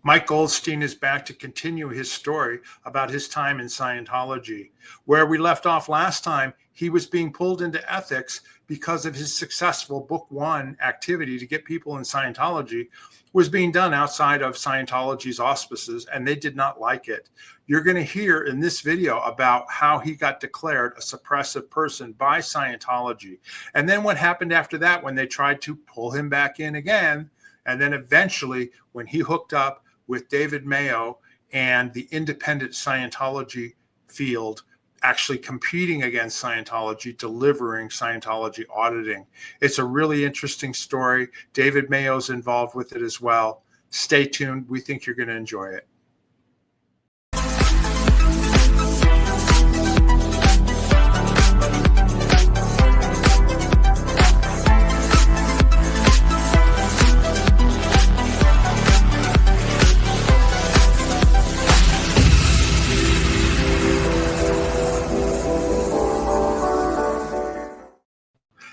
Mike Goldstein is back to continue his story about his time in Scientology. Where we left off last time, he was being pulled into ethics because of his successful Book One activity to get people in Scientology was being done outside of Scientology's auspices, and they did not like it. You're going to hear in this video about how he got declared a suppressive person by Scientology. And then what happened after that when they tried to pull him back in again. And then eventually when he hooked up with David Mayo and the independent Scientology field, actually competing against Scientology, delivering Scientology auditing. It's a really interesting story. David Mayo's involved with it as well. Stay tuned. We think you're going to enjoy it.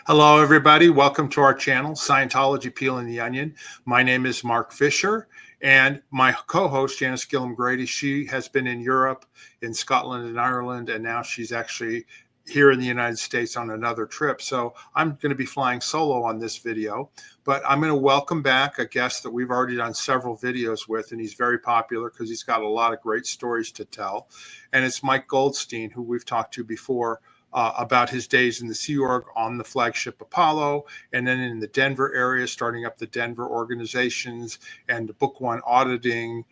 Hello, everybody. Welcome to our channel, Scientology Peeling the Onion. My name is Mark Fisher, and my co-host, Janice Gillum-Grady, she has been in Europe, in Scotland and Ireland, and now she's actually here in the United States on another trip. So I'm going to be flying solo on this video, but I'm going to welcome back a guest that we've already done several videos with, and he's very popular because he's got a lot of great stories to tell. And it's Mike Goldstein, who we've talked to before, about his days in the Sea Org on the flagship Apollo, and then in the Denver area, starting up the Denver organizations and the Book One auditing,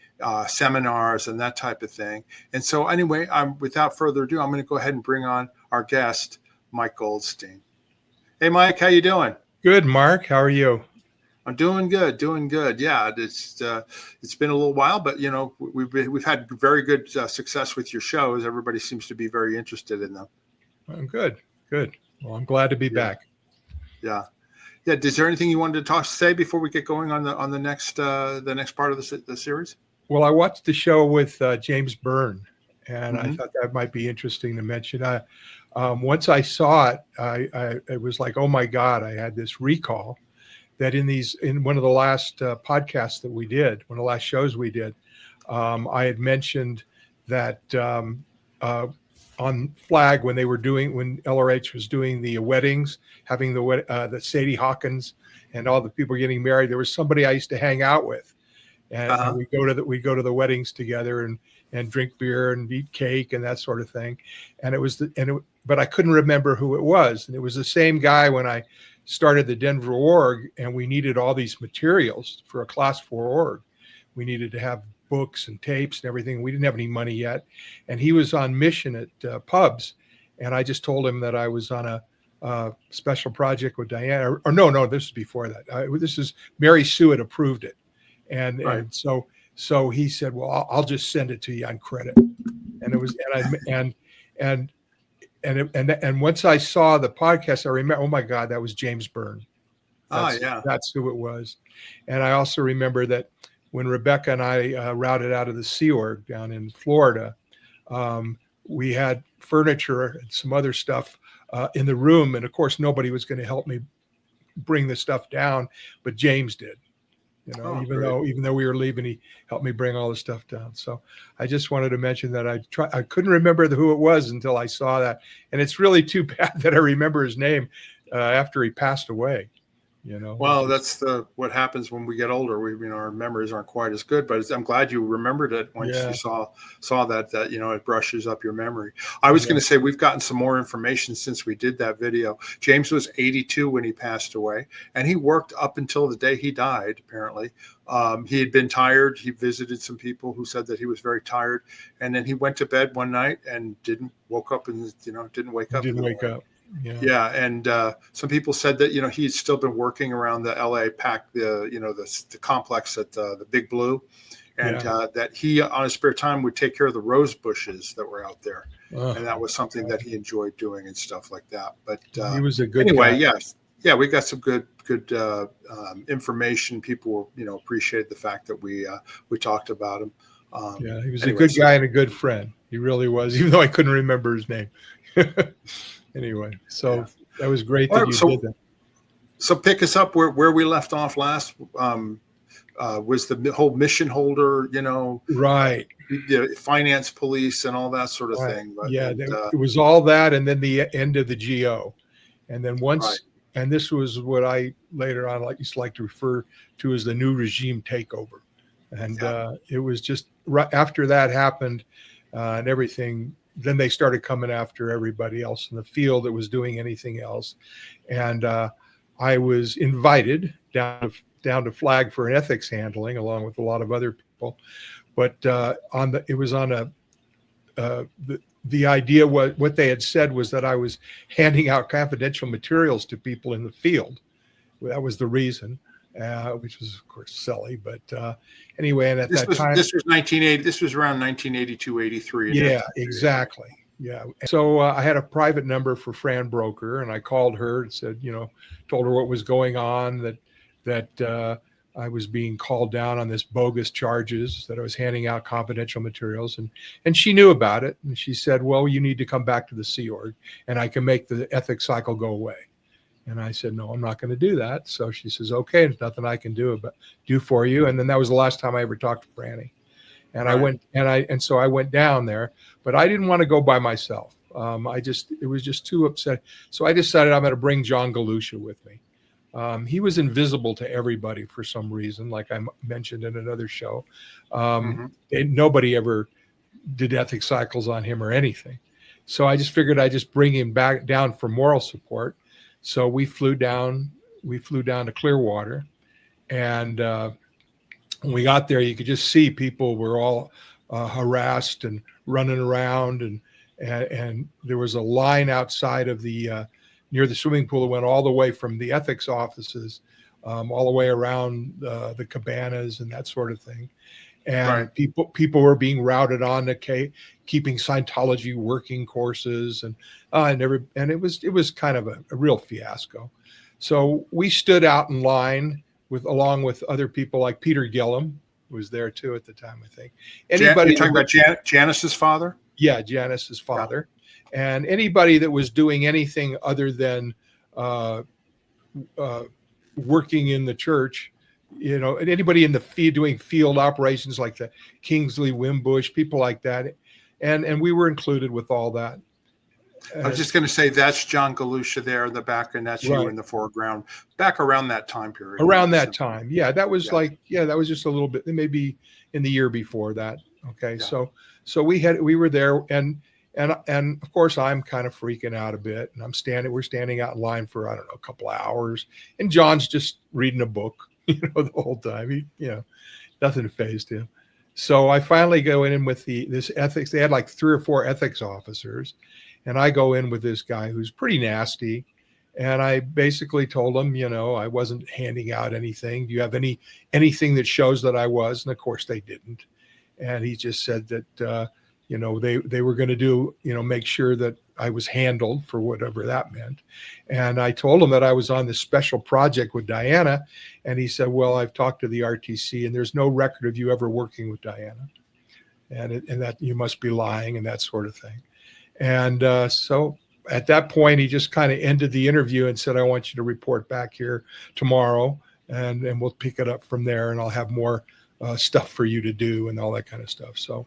seminars, and that type of thing. And so anyway, without further ado, I'm going to go ahead and bring on our guest, Mike Goldstein. Hey, Mike, how you doing? Good, Mark. How are you? I'm doing good, doing good. Yeah, it's been a little while, but you know we've had very good success with your shows. Everybody seems to be very interested in them. Good. Well, I'm glad to be back. Yeah. Is there anything you wanted to say before we get going on the next part of the series? Well, I watched the show with James Byrne, and I thought that might be interesting to mention. Once I saw it, it was like, oh my God! I had this recall that in one of the last podcasts that we did, one of the last shows we did, I had mentioned that. On Flag, when LRH was doing the weddings, having the Sadie Hawkins and all the people getting married, there was somebody I used to hang out with, and we go to the weddings together and drink beer and eat cake and that sort of thing. And but I couldn't remember who it was, and it was the same guy when I started the Denver org, and we needed all these materials for a Class 4 org. We needed to have books and tapes and everything. We didn't have any money yet. And he was on mission at pubs. And I just told him that I was on a special project with Diana. Or no, this is before that. This is Mary Sue had approved it. And so he said, well, I'll just send it to you on credit. And it was, and once I saw the podcast, I remember, oh my God, that was James Byrne. That's who it was. And I also remember that when Rebecca and I routed out of the Sea Org down in Florida, we had furniture and some other stuff in the room. And of course, nobody was going to help me bring the stuff down, but James did. You know, even though we were leaving, he helped me bring all the stuff down. So I just wanted to mention that I couldn't remember who it was until I saw that. And it's really too bad that I remember his name after he passed away. You know, well, that's what happens when we get older. Our memories aren't quite as good, but I'm glad you remembered it once you saw that it brushes up your memory. I was going to say we've gotten some more information since we did that video. James was 82 when he passed away, and he worked up until the day he died. Apparently, he had been tired. He visited some people who said that he was very tired, and then he went to bed one night and didn't wake up. Yeah. And some people said that, he had still been working around the LA PAC, the complex at the Big Blue, and that he, on his spare time, would take care of the rose bushes that were out there. And that was something that he enjoyed doing and stuff like that. But he was a good guy. Yes. Yeah, we got some good information. People will, appreciate the fact that we talked about him. He was a good guy and a good friend. He really was, even though I couldn't remember his name. Anyway, so that was great that you did that. So pick us up where we left off last. was the whole mission holder, Right. the finance police and all that sort of Right. thing. But Yeah, it was all that, and then the end of the GO, and then right. and this was what I later on used to like to refer to as the new regime takeover, and it was just right after that happened, and everything. Then they started coming after everybody else in the field that was doing anything else, and I was invited down to Flag for an ethics handling along with a lot of other people, but it was on a the idea was what they had said was that I was handing out confidential materials to people in the field. That was the reason, which was of course silly. But anyway, and at that time, this was 1980. This was around 1982, 83. Yeah, exactly. Yeah. So I had a private number for Fran Broker, and I called her and said, told her what was going on, that I was being called down on this bogus charges, that I was handing out confidential materials, and she knew about it. And she said, well, you need to come back to the Sea Org and I can make the ethics cycle go away. And I said, no, I'm not going to do that. So she says, okay, there's nothing I can do for you. And then that was the last time I ever talked to Franny. And right. So I went down there, but I didn't want to go by myself. It was just too upset. So I decided I'm going to bring John Galusha with me. He was invisible to everybody for some reason, like I mentioned in another show. Nobody ever did ethics cycles on him or anything. So I just figured I'd just bring him back down for moral support. So we flew down to Clearwater, and when we got there, you could just see people were all harassed and running around, and there was a line outside of the near the swimming pool that went all the way from the ethics offices all the way around the cabanas and that sort of thing. And right. people were being routed on to keeping Scientology working courses, and it was kind of a real fiasco. So we stood out in line along with other people like Peter Gillum was there too at the time, I think. Anybody you're talking about Janice's father? Yeah, Janice's father. Right. And anybody that was doing anything other than working in the church, and anybody in the field doing field operations like the Kingsley Wimbush, people like that. And we were included with all that. I was just going to say that's John Galusha there in the back, and that's right. You in the foreground, back around that time period. Around that time. Yeah, that was that was just a little bit, maybe in the year before that. Okay. Yeah. So we were there, and of course I'm kind of freaking out a bit, and we're standing out in line for, I don't know, a couple of hours, and John's just reading a book, the whole time. Nothing fazed him. So I finally go in with this ethics. They had like 3 or 4 ethics officers. And I go in with this guy who's pretty nasty. And I basically told him, I wasn't handing out anything. Do you have anything that shows that I was? And of course they didn't. And he just said that, they were going to do, make sure that I was handled for whatever that meant. And I told him that I was on this special project with Diana. And he said, well, I've talked to the RTC and there's no record of you ever working with Diana. And that you must be lying and that sort of thing. And so at that point, he just kind of ended the interview and said, I want you to report back here tomorrow, and we'll pick it up from there, and I'll have more stuff for you to do and all that kind of stuff. So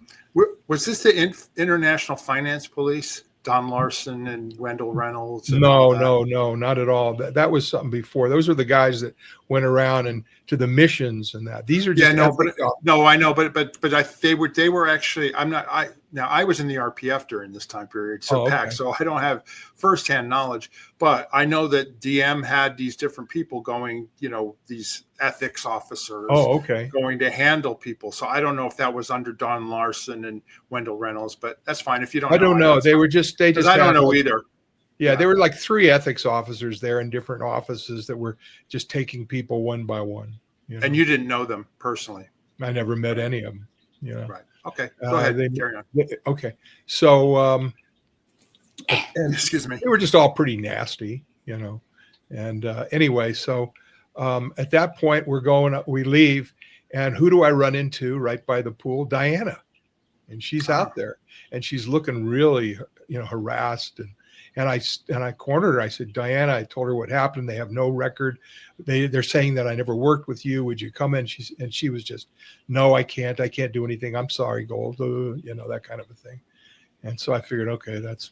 was this the International Finance Police? Don Larson and Wendell Reynolds? And no, not at all. That was something before. Those were the guys that went around and to the missions and that. These are just I know, but they were actually. I was in the RPF during this time period, so I don't have firsthand knowledge, but I know that DM had these different people going, these ethics officers going to handle people. So I don't know if that was under Don Larson and Wendell Reynolds, but that's fine if you don't know. I don't know. They just I don't know either. Yeah, there were like 3 ethics officers there in different offices that were just taking people one by one. And you didn't know them personally? I never met any of them. Right. Okay. Go ahead. Carry on. Okay. So, excuse me. They were just all pretty nasty, And anyway, so at that point, we leave, and who do I run into right by the pool? Diana. And she's out there, and she's looking really, harassed, And I cornered her. I said, Diana, I told her what happened. They have no record. They're saying that I never worked with you. Would you come in? She was just, no, I can't do anything. I'm sorry, Gold, that kind of a thing. And so I figured, okay, that's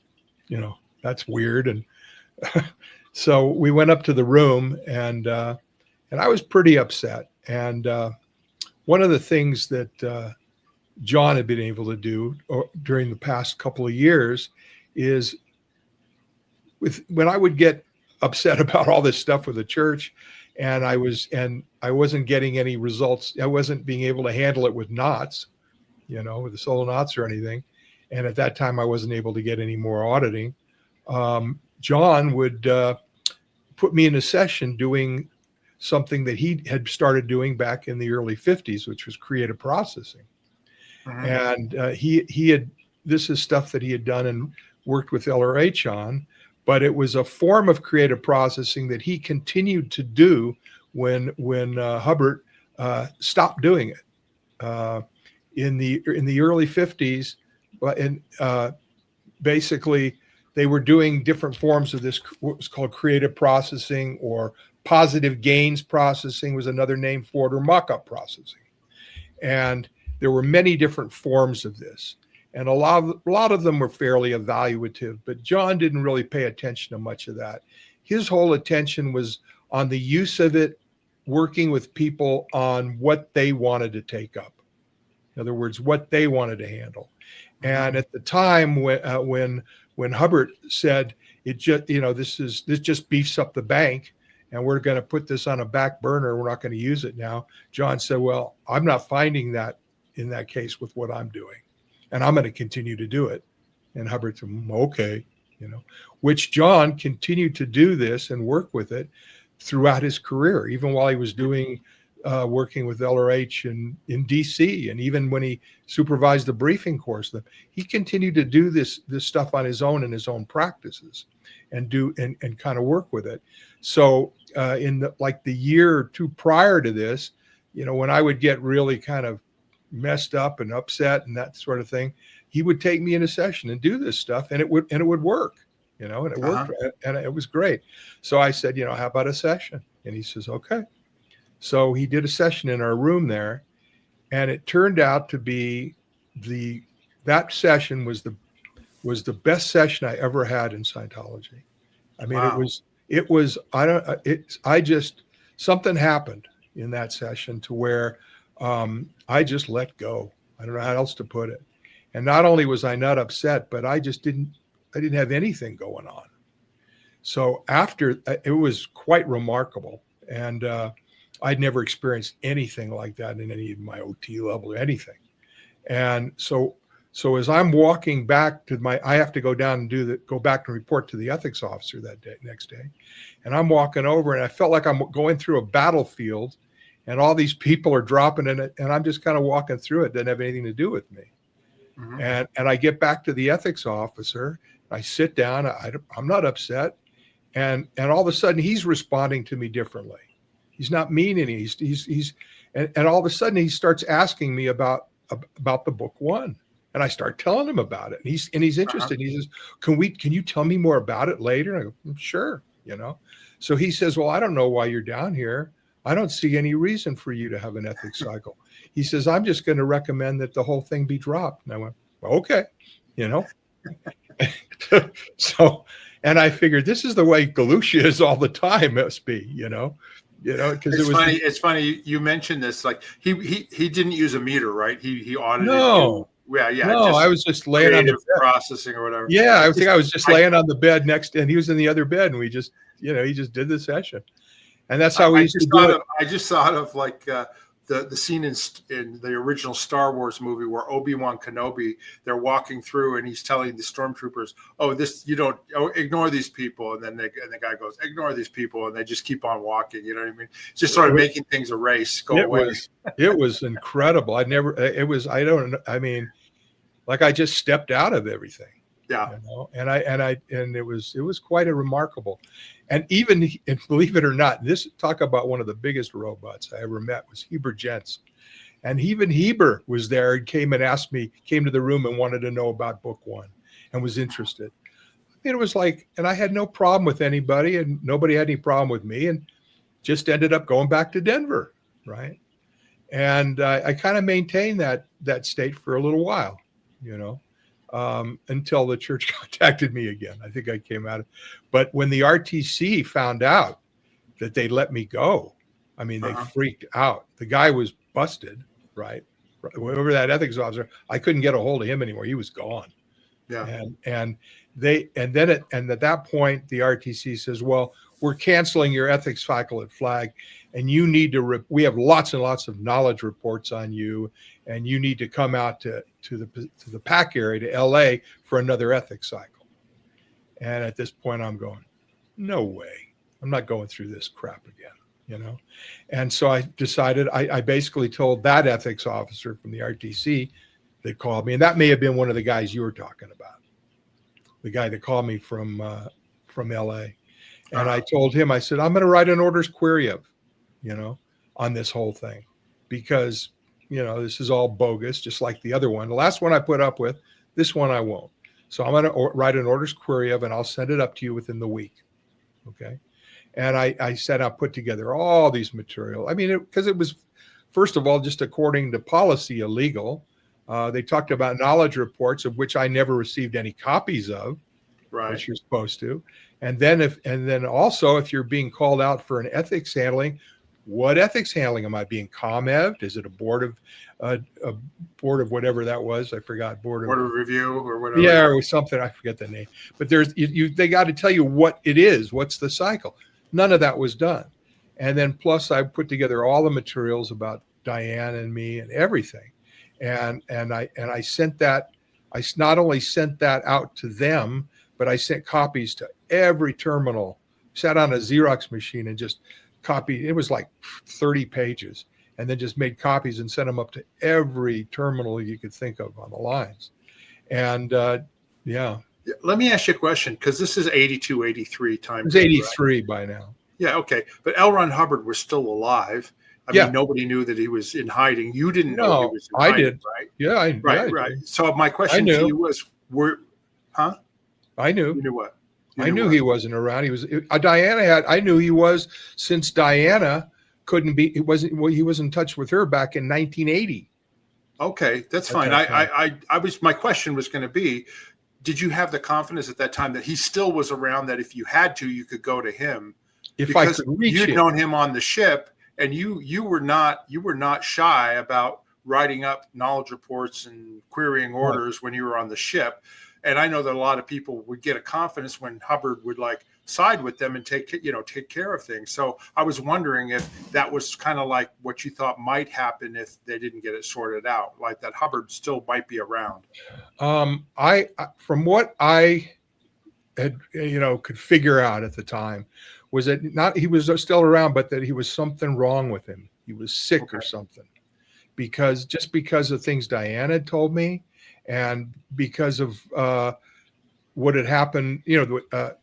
weird. And so we went up to the room, and I was pretty upset. And one of the things that John had been able to do during the past couple of years is when I would get upset about all this stuff with the church, and I wasn't getting any results. I wasn't being able to handle it with knots, with the solo knots or anything. And at that time, I wasn't able to get any more auditing. John would put me in a session doing something that he had started doing back in the early 50s, which was creative processing. Mm-hmm. And this is stuff that he had done and worked with LRH on, but it was a form of creative processing that he continued to do when Hubbard stopped doing it in the early 50s. And basically, they were doing different forms of this, what was called creative processing, or positive gains processing was another name for it, or mock-up processing. And there were many different forms of this. And a lot of them were fairly evaluative, but John didn't really pay attention to much of that. His whole attention was on the use of it, working with people on what they wanted to take up. In other words, what they wanted to handle. And at the time when Hubbard said it just, this just beefs up the bank, and we're going to put this on a back burner, we're not going to use it now, John said, well, I'm not finding that in that case with what I'm doing, and I'm going to continue to do it. And Hubbard said, okay, which John continued to do this and work with it throughout his career, even while he was doing working with LRH in DC, and even when he supervised the briefing course, he continued to do this stuff on his own in his own practices, and kind of work with it. So in the year or two prior to this, when I would get really kind of messed up and upset and that sort of thing, he would take me in a session and do this stuff, and it would work, and it worked, and it was great. So I said, how about a session? And he says, okay. So he did a session in our room there, and it turned out to be that session was the best session I ever had in Scientology. I mean, wow. Something happened in that session to where I just let go. I don't know how else to put it. And not only was I not upset, but I didn't have anything going on. So after, it was quite remarkable. And I'd never experienced anything like that in any of my OT level or anything. And so as I'm walking back I have to go down and go back and report to the ethics officer next day. And I'm walking over, and I felt like I'm going through a battlefield, and all these people are dropping in it, and I'm just kind of walking through it. Doesn't have anything to do with me. Mm-hmm. And I get back to the ethics officer, I sit down, I'm not upset. And all of a sudden he's responding to me differently. He's not mean any. And all of a sudden he starts asking me about the book one, and I start telling him about it. And he's interested. He says, "Can you tell me more about it later?" And I go, "Sure." So he says, "Well, I don't know why you're down here. I don't see any reason for you to have an ethics cycle." He says, "I'm just going to recommend that the whole thing be dropped." And I went, well, "Okay," So, and I figured this is the way Galusha is all the time. Must be, because it's funny you mentioned this. Like he didn't use a meter, right? He audited. No. You. Yeah. No, I was just laying on the bed. Processing or whatever. Yeah, I think I was just laying on the bed next, and he was in the other bed, and we just, he just did the session, and that's how we used to do it. I just thought of like the scene in the original Star Wars movie where Obi-Wan Kenobi, they're walking through and he's telling the stormtroopers, ignore these people. And then the guy goes, ignore these people. And they just keep on walking. You know what I mean? Just sort of making things a race go away. It was incredible. I just stepped out of everything. Yeah. And it was quite a remarkable. And believe it or not, talk about one of the biggest robots I ever met was Heber Jentz. And even Heber was there and came to the room and wanted to know about book one and was interested. it was like, and I had no problem with anybody, and nobody had any problem with me, and just ended up going back to Denver, right? And I kind of maintained that state for a little while, until the church contacted me again. I think I came out of, but when the RTC found out that they let me go, I mean, they freaked out. The guy was busted, right? Whoever that ethics officer, I couldn't get a hold of him anymore. He was gone. Yeah. And at that point, the RTC says, well, we're canceling your ethics cycle at Flag, and you need to, we have lots and lots of knowledge reports on you, and you need to come out to the PAC area, to LA, for another ethics cycle. And at this point, I'm going, no way. I'm not going through this crap again, And so I decided, I basically told that ethics officer from the RTC that called me, and that may have been one of the guys you were talking about, the guy that called me from LA. And I told him, I said, I'm going to write an orders query on this whole thing, because, this is all bogus, just like the other one. The last one I put up with, this one I won't. So I'm going to write an orders query and I'll send it up to you within the week. Okay. And I said, I'll put together all these material. I mean, because it was, first of all, just according to policy, illegal. They talked about knowledge reports, of which I never received any copies of, right, which you're supposed to. And then also, if you're being called out for an ethics handling, what ethics handling am I being ComEv'd? Is it a board of whatever that was? I forgot. Board of review or whatever. Yeah, or something. I forget the name. But they got to tell you what it is. What's the cycle? None of that was done. And then plus I put together all the materials about Diane and me and everything. And I sent that. I not only sent that out to them, but I sent copies to every terminal, sat on a Xerox machine and just copied. It was like 30 pages, and then just made copies and sent them up to every terminal you could think of on the lines. And yeah. Let me ask you a question, because this is 82, 83 time. It's 83 right? By now. Yeah, okay. But L. Ron Hubbard was still alive. I mean, nobody knew that he was in hiding. You didn't know he was in hiding, did. Right? Yeah, right. So my question to you was, I knew. You knew what? I knew he wasn't around. He was. Diana had. I knew he was, since Diana couldn't be. He was in touch with her back in 1980. Okay, that's fine. My question was going to be, did you have the confidence at that time that he still was around, that if you had to, you could go to him? Because I could reach you'd him. known him on the ship, and you were not shy about writing up knowledge reports and querying orders when you were on the ship. And I know that a lot of people would get a confidence when Hubbard would side with them and take care of things. So I was wondering if that was kind of like what you thought might happen if they didn't get it sorted out, like that Hubbard still might be around. From what I had, could figure out at the time, was that not he was still around, but that he was something wrong with him. He was sick or something, because of things Diane had told me, and because of what had happened, I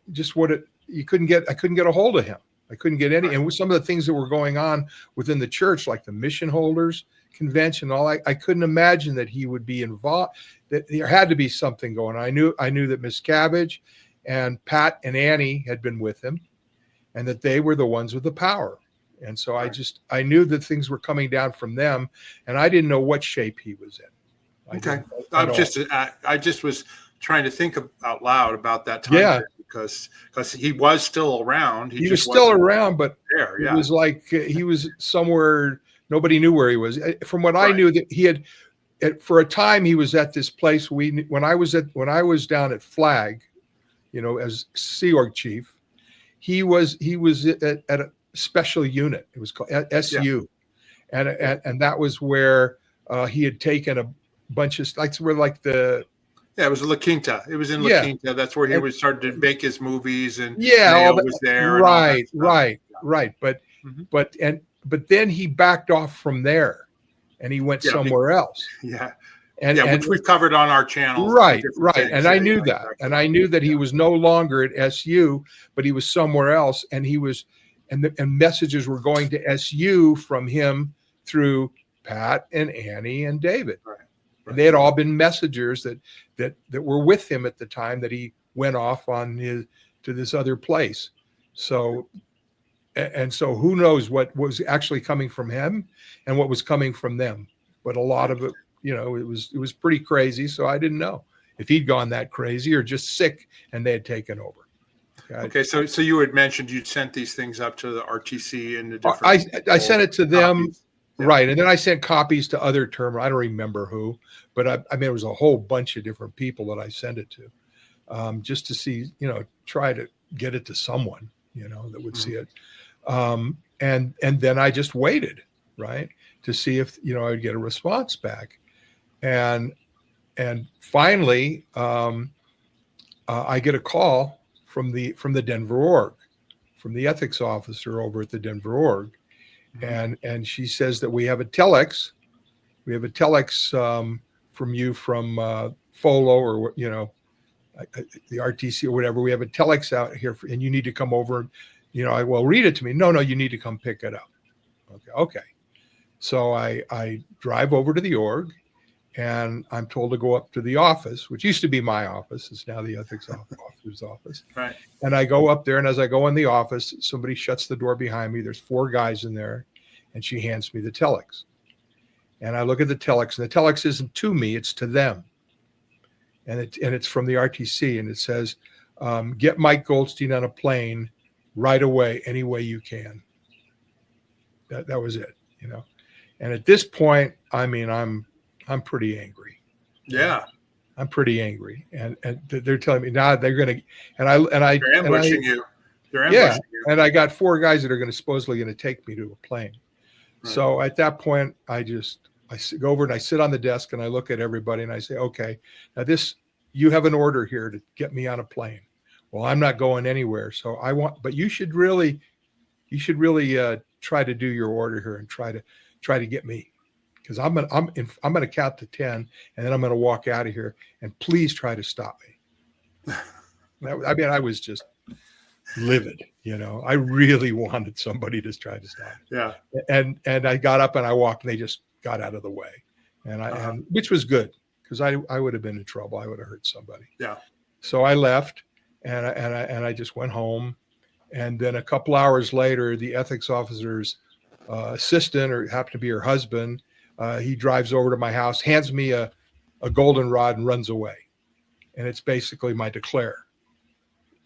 couldn't get a hold of him. I couldn't get any, and with some of the things that were going on within the church, like the mission holders convention, I couldn't imagine that he would be involved. That there had to be something going on. I knew that Miss Cabbage and Pat and Annie had been with him, and that they were the ones with the power. And so I knew that things were coming down from them, and I didn't know what shape he was in. I just was trying to think out loud about that time. Yeah. Because he was still around. He was still around, but it was like he was somewhere, nobody knew where he was. From what I knew, that he had, for a time, he was at this place. When I was down at Flag, as Sea Org chief, he was at a special unit. It was called SU, and that was where he had taken a bunch of it was La Quinta. It was in La Quinta. That's where he was started to make his movies, and Mayo was there. Right. But then he backed off from there, and he went somewhere else. Yeah. And which we've covered on our channel. Right. And I knew that. And I knew that he was no longer at SU, but he was somewhere else. And he was, and messages were going to SU from him through Pat and Annie and David. Right. And they had all been messengers that were with him at the time that he went off to this other place. So, and so who knows what was actually coming from him and what was coming from them. But a lot of it, it was pretty crazy. So I didn't know if he'd gone that crazy or just sick and they had taken over. Okay, so you had mentioned you'd sent these things up to the RTC and the different. I sent it to them, yeah. Right, and then I sent copies to other I don't remember who, but I mean it was a whole bunch of different people that I sent it to, just to see, try to get it to someone, that would see it, and then I just waited, right, to see if I'd get a response back, and finally I get a call from the Denver org, from the ethics officer over at the Denver org. And she says that we have a telex from you from FOLO or the RTC or whatever. We have a telex out here and you need to come over. Well, read it to me. No, you need to come pick it up. Okay. So I drive over to the org, and I'm told to go up to the office, which used to be my office. It's now the ethics officer's office. Right. And I go up there, and as I go in the office, somebody shuts the door behind me. There's 4 guys in there, and she hands me the telex. And I look at the telex, and the telex isn't to me, it's to them. And it's from the RTC, and it says, get Mike Goldstein on a plane right away, any way you can. That was it, And at this point, I mean, I'm pretty angry. Yeah. I'm pretty angry. And they're telling me now they're going to, they're ambushing you. They're ambushing you. And I got 4 guys that are supposedly going to take me to a plane. Right. So at that point, I go over and I sit on the desk and I look at everybody and I say, okay, now you have an order here to get me on a plane. Well, I'm not going anywhere. So but you should really try to do your order here and try to get me. Because I'm going to count to 10, and then I'm going to walk out of here. And please try to stop me. I mean, I was just livid. I really wanted somebody to try to stop me. Yeah. And I got up and I walked, and they just got out of the way, and which was good because I would have been in trouble. I would have hurt somebody. Yeah. So I left, and I just went home, and then a couple hours later, the ethics officer's assistant, or happened to be her husband. He drives over to my house, hands me a goldenrod, and runs away. And it's basically my declare.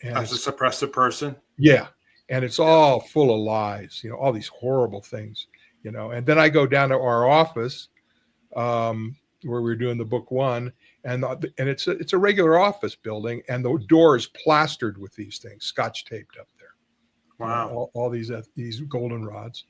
And as a suppressive person? Yeah. And it's all full of lies, all these horrible things, And then I go down to our office where we were doing the book 1. And it's a regular office building. And the door is plastered with these things, scotch taped up there. Wow. All these goldenrods.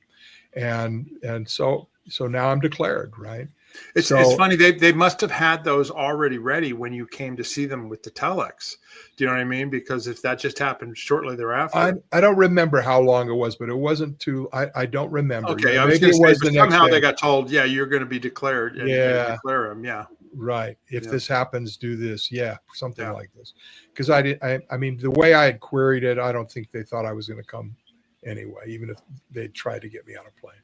And so now I'm declared, right? It's funny. They must have had those already ready when you came to see them with the telex. Do you know what I mean? Because if that just happened shortly thereafter. I don't remember how long it was, but it wasn't too, I don't remember. Okay. I was going to say, but somehow they got told, yeah, you're going to be declared. And yeah. Declare them. Yeah. Right. If this happens, do this. Yeah. Something like this. Because I mean, the way I had queried it, I don't think they thought I was going to come anyway, even if they tried to get me on a plane.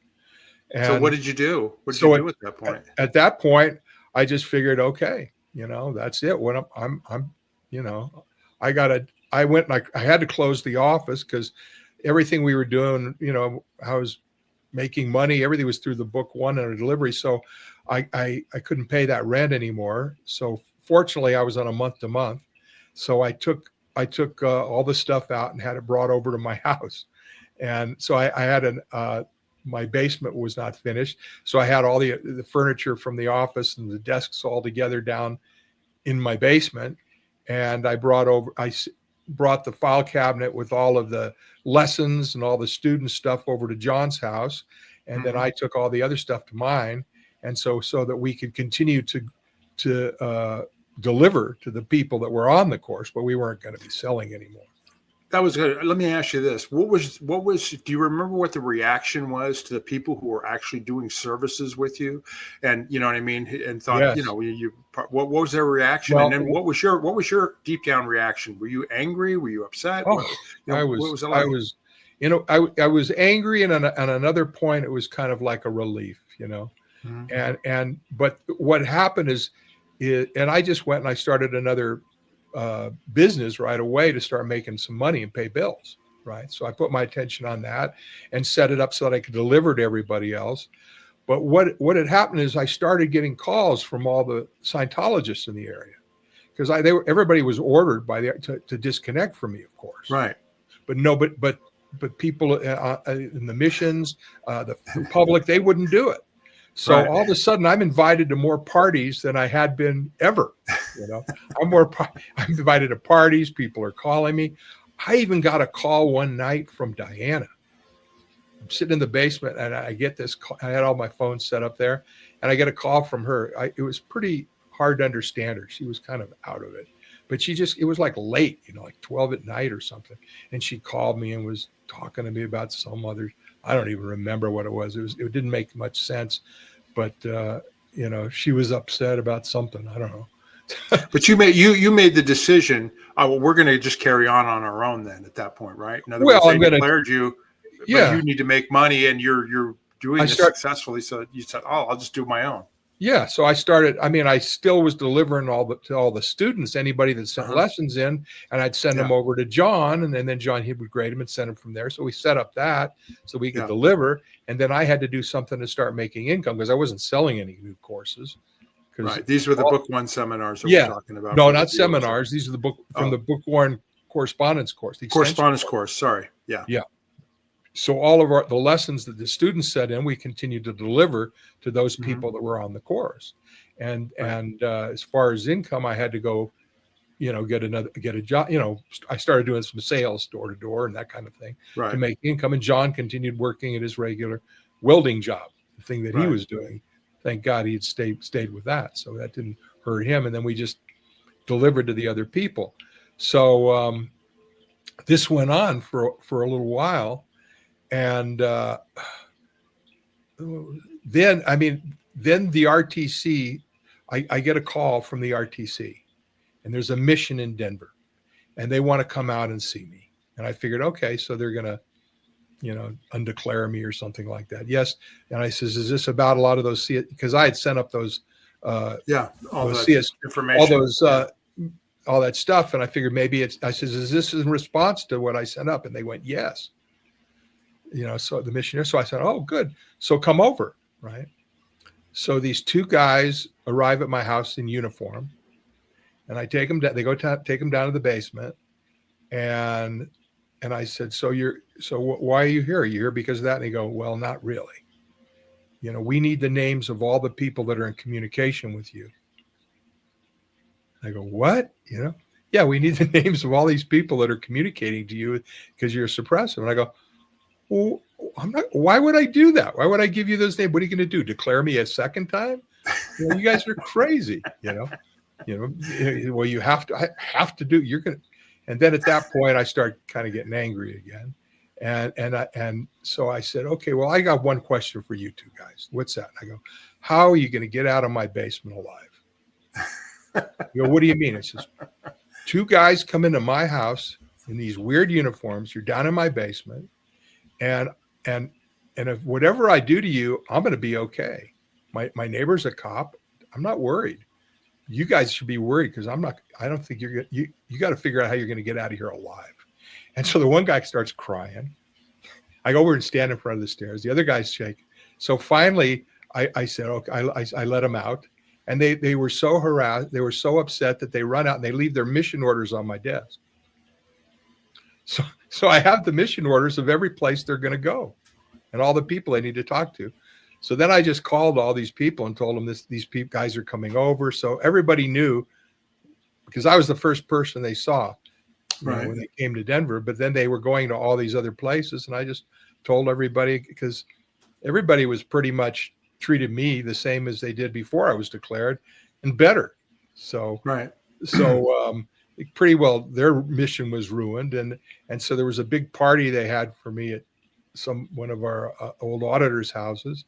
And so what did you do? What did you do at that point? At that point, I just figured, okay, that's it. When I went and I had to close the office because everything we were doing, I was making money. Everything was through the book 1 and a delivery. So I couldn't pay that rent anymore. So fortunately I was on a month to month. So I took all the stuff out and had it brought over to my house. And so I had my basement was not finished. So I had all the furniture from the office and the desks all together down in my basement. And I brought the file cabinet with all of the lessons and all the student stuff over to John's house. And then I took all the other stuff to mine. And so that we could continue to deliver to the people that were on the course, but we weren't going to be selling anymore. That was good. Let me ask you this. What was, do you remember what the reaction was to the people who were actually doing services with you? And you know what I mean? And thought, yes. What was their reaction? Well, and then what was your deep down reaction? Were you angry? Were you upset? Oh, what was it like? I was angry. And on another point, it was kind of like a relief, but what happened is, and I just went and I started another business right away to start making some money and pay bills. Right. So I put my attention on that and set it up so that I could deliver to everybody else. But what had happened is I started getting calls from all the Scientologists in the area, because everybody was ordered to disconnect from me, of course. Right. But no, but people in the missions, the public, they wouldn't do it. So Right. all of a sudden, I'm invited to more parties than I had been ever. I'm invited to parties. People are calling me. I even got a call one night from Diana. I'm sitting in the basement and I get this call. I had all my phones set up there, and I get a call from her. It was pretty hard to understand her. She was kind of out of it, but it was like late, like 12 at night or something. And she called me and was talking to me about some other, I don't even remember what it was. It didn't make much sense, but she was upset about something. I don't know. But you made the decision. Well, we're going to just carry on our own then at that point, right? In other words, they declared you, but you need to make money, and you're doing this successfully. So you said, "Oh, I'll just do my own." Yeah. So I started. I mean, I still was delivering to all the students, anybody that sent lessons in, and I'd send them over to John, and then John, he would grade them and send them from there. So we set up that so we could deliver, and then I had to do something to start making income because I wasn't selling any new courses. Right. These were the Book One seminars that we're talking about. No, not seminars. These are the the Book One correspondence course. The correspondence course. Sorry. Yeah. Yeah. So all of the lessons that the students set in, we continued to deliver to those people that were on the course. And as far as income, I had to go, get a job. I started doing some sales door to door and that kind of thing to make income. And John continued working at his regular welding job, the thing that he was doing. Thank God he'd stayed with that. So that didn't hurt him. And then we just delivered to the other people. So this went on for a little while. And then the RTC, I get a call from the RTC, and there's a mission in Denver, and they want to come out and see me. And I figured, okay, so they're going to, undeclare me or something like that. Yes. And I says, is this about a lot of those, because I had sent up those, all that information, all that stuff. And I figured maybe I says, is this in response to what I sent up? And they went, yes. So the missionary, so I said, oh, good. So come over. Right. So these two guys arrive at my house in uniform, and I take them down. They go take them down to the basement, and I said, so why are you here? Are you here because of that? And they go, well, not really. We need the names of all the people that are in communication with you. I go, what? Yeah, we need the names of all these people that are communicating to you because you're suppressive. And I go, well, why would I do that? Why would I give you those names? What are you going to do? Declare me a second time? You guys are crazy. Well, you have to do. You're going to. And then at that point, I start kind of getting angry again, and so I said, okay, well, I got one question for you two guys. What's that? I go, how are you going to get out of my basement alive? What do you mean? It says, two guys come into my house in these weird uniforms. You're down in my basement. And if whatever I do to you, I'm going to be okay. My neighbor's a cop. I'm not worried. You guys should be worried because I don't think you got to figure out how you're going to get out of here alive. And so the one guy starts crying. I go over and stand in front of the stairs. The other guy's shaking. So finally I said, okay, I let them out, and they were so harassed. They were so upset that they run out and they leave their mission orders on my desk. So I have the mission orders of every place they're going to go and all the people I need to talk to. So then I just called all these people and told them these guys are coming over. So everybody knew, because I was the first person they saw when they came to Denver, but then they were going to all these other places. And I just told everybody, because everybody was pretty much treated me the same as they did before I was declared, and better. So, pretty well their mission was ruined. And so there was a big party they had for me at one of our old auditors' houses.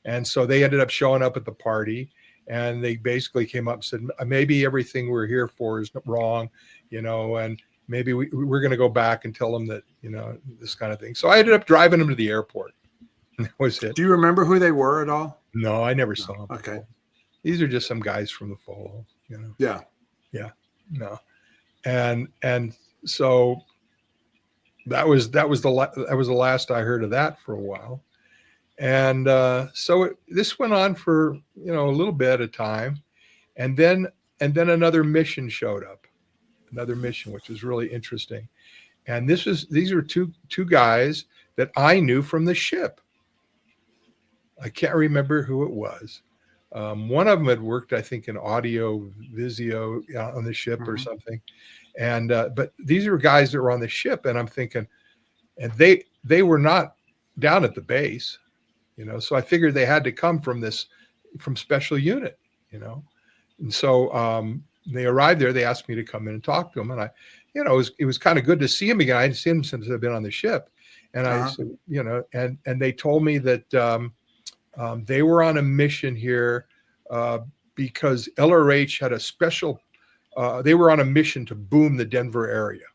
And so they ended up showing up at the party, and they basically came up and said, maybe everything we're here for is wrong, and maybe we're going to go back and tell them that, this kind of thing. So I ended up driving them to the airport. And that was it. Do you remember who they were at all? No, I never saw them. Okay. These are just some guys from the fall, Yeah. Yeah. No. and so that was the last I heard of that for a while. And this went on for a little bit of time, and then another mission showed up, which was really interesting. And these were two guys that I knew from the ship. I can't remember who it was. One of them had worked, I think, in audio visio on the ship or something. And but these are guys that were on the ship, and I'm thinking, and they were not down at the base, So I figured they had to come from special unit, And so they arrived there. They asked me to come in and talk to them, and it was kind of good to see him again. I hadn't seen him since I've been on the ship, and I said, and they told me that they were on a mission here because LRH had a special. They were on a mission to boom the Denver area,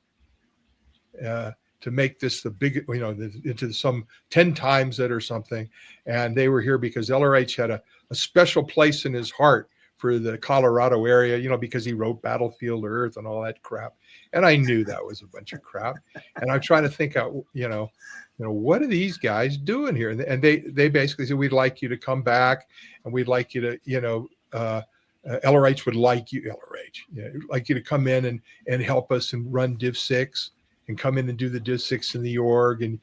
to make this the big, into some 10 times it or something. And they were here because LRH had a special place in his heart for the Colorado area, because he wrote Battlefield Earth and all that crap. And I knew that was a bunch of crap. And I'm trying to think out, what are these guys doing here? And they basically said, we'd like you to come back, and we'd like you to, LRH would like you, like you to come in and help us and run Div 6 and come in and do the Div 6 in the org. And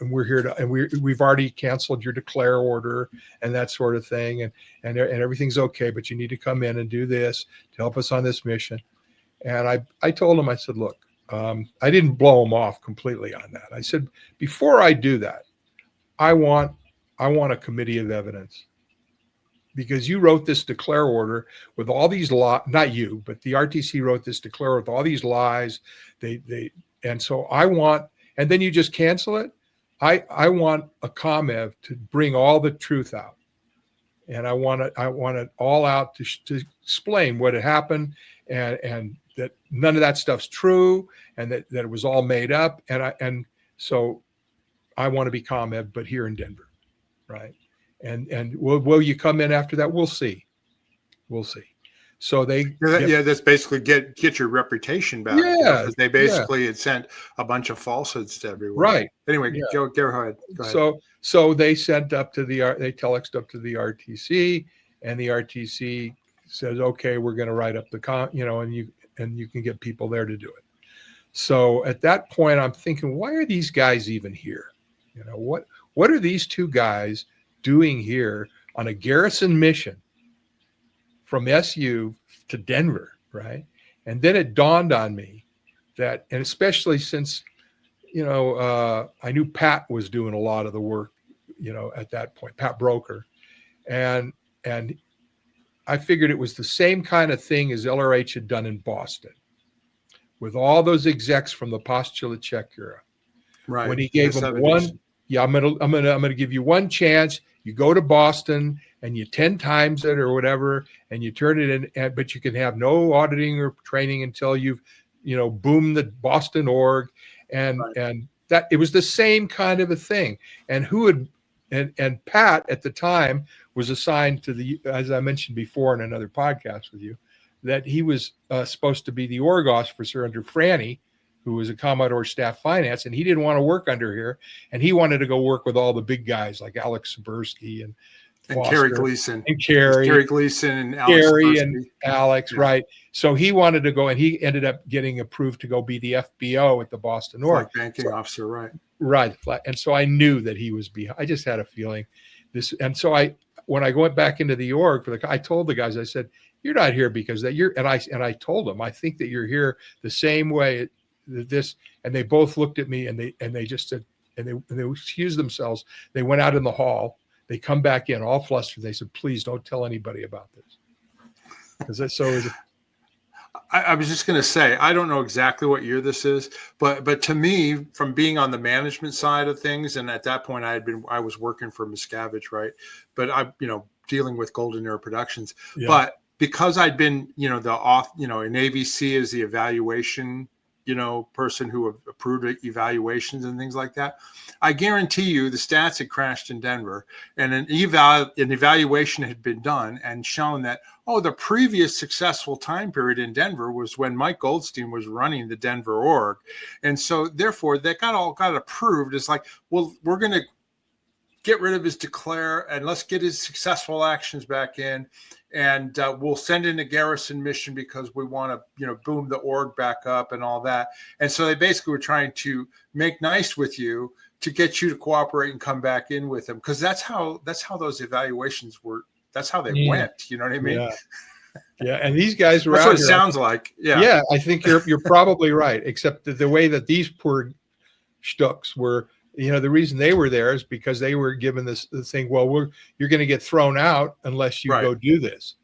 we're here to, and we've already canceled your declare order and that sort of thing. And everything's okay, but you need to come in and do this to help us on this mission. And I told him, I said, look, I didn't blow him off completely on that. I said, before I do that, I want a committee of evidence, because you wrote this declare order with all these not you, but the RTC wrote this declare with all these lies. And so I want, and then you just cancel it. I want a ComEv to bring all the truth out. And I want it all out to explain what had happened, and that none of that stuff's true, and that it was all made up. And so I want to be ComEv, but here in Denver, right? And will you come in after that? We'll see. So that's basically get your reputation back. Because they basically had sent a bunch of falsehoods to everyone. Right. Anyway, go ahead. So they sent up to they telexed up to the RTC, and the RTC says, okay, we're going to write up and you can get people there to do it. So at that point, I'm thinking, why are these guys even here? What are these two guys doing here on a garrison mission from SU to Denver, right? And then it dawned on me that, and especially since, I knew Pat was doing a lot of the work, at that point, Pat Broker. And I figured it was the same kind of thing as LRH had done in Boston with all those execs from the postulate check era. Right. When he gave them I'm gonna give you one chance. You go to Boston and you 10 times it or whatever, and you turn it in, but you can have no auditing or training until you've, boomed the Boston org. And that it was the same kind of a thing. And and Pat at the time was assigned to as I mentioned before in another podcast with you, that he was supposed to be the org officer under Franny, who was a Commodore staff finance, and he didn't want to work under here, and he wanted to go work with all the big guys like Alex Sabursky and Kerry Gleason and Kerry Gleason and Alex, right? So he wanted to go, and he ended up getting approved to go be the FBO at the Boston org, banking officer, right. And so I knew that he was behind. I just had a feeling this, and so when I went back into the org I told the guys, I said, "You're not here because that you're," and I told them, "I think that you're here the same way." And they both looked at me, and they just said, and they excused themselves. They went out in the hall. They come back in all flustered. They said, "Please don't tell anybody about this." Because that's so. I was just going to say, I don't know exactly what year this is, but to me, from being on the management side of things, and at that point I was working for Miscavige, right? But dealing with Golden Era Productions, but because I'd been, in AVC as the evaluation person who approved evaluations and things like that. I guarantee you the stats had crashed in Denver, and an evaluation had been done and shown that, the previous successful time period in Denver was when Mike Goldstein was running the Denver org. And so therefore that got approved. It's like, well, we're going to get rid of his declare and let's get his successful actions back in. And we'll send in a garrison mission because we want to, boom the org back up and all that. And so they basically were trying to make nice with you to get you to cooperate and come back in with them. Because that's how those evaluations were. That's how they went. You know what I mean? Yeah. Yeah. And these guys were that's out what it here, sounds like. Yeah. Yeah. I think you're probably right. Except that the way that these poor schtucks were, the reason they were there is because they were given this thing. Well, you're going to get thrown out unless you go do this.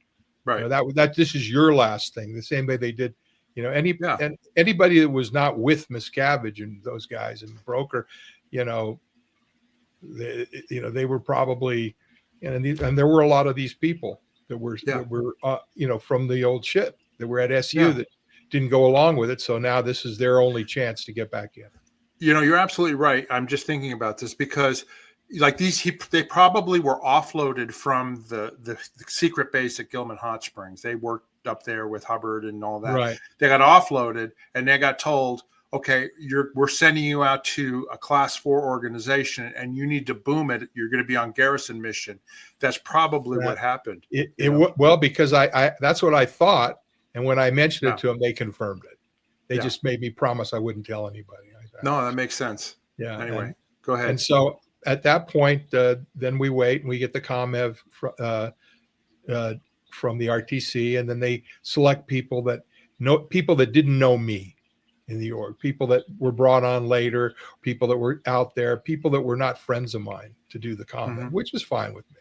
Right. That this is your last thing. The same way they did, and anybody that was not with Miscavige and those guys and Broker, they were probably, and there were a lot of these people that were from the old ship that were at SU that didn't go along with it. So now this is their only chance to get back in. You're absolutely right. I'm just thinking about this because like they probably were offloaded from the secret base at Gilman Hot Springs. They worked up there with Hubbard and all that. Right. They got offloaded and they got told, okay, we're sending you out to a class 4 organization and you need to boom it. You're going to be on garrison mission. That's probably what happened. Well, because I that's what I thought. And when I mentioned it to them, they confirmed it. They just made me promise I wouldn't tell anybody. No, that makes sense. Yeah. Anyway, go ahead. And so at that point, then we wait and we get the ComEv from the RTC, and then they select people that didn't know me in the org, people that were brought on later, people that were out there, people that were not friends of mine to do the ComEv, which was fine with me.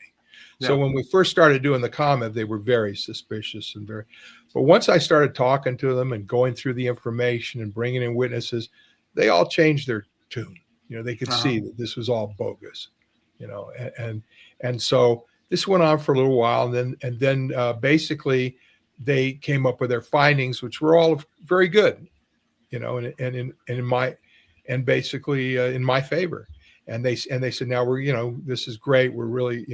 Yeah. So when we first started doing the ComEv, they were very suspicious but once I started talking to them and going through the information and bringing in witnesses, they all changed their tune. They could see that this was all bogus, and so this went on for a little while, and then basically they came up with their findings, which were all very good, and basically in my favor. And they said, now we're, this is great. We're really,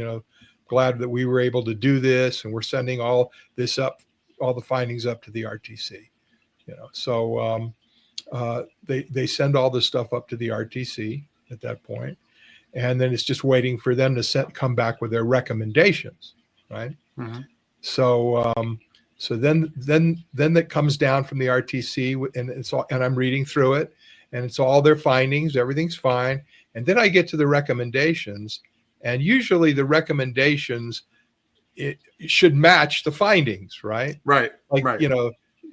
glad that we were able to do this, and we're sending all the findings up to the RTC, So they send all this stuff up to the RTC at that point, and then it's just waiting for them to come back with their recommendations, right? Mm-hmm. So then that comes down from the RTC, and it's all, and I'm reading through it, and it's all their findings. Everything's fine, and then I get to the recommendations, and usually the recommendations it should match the findings, right? Right. Like right.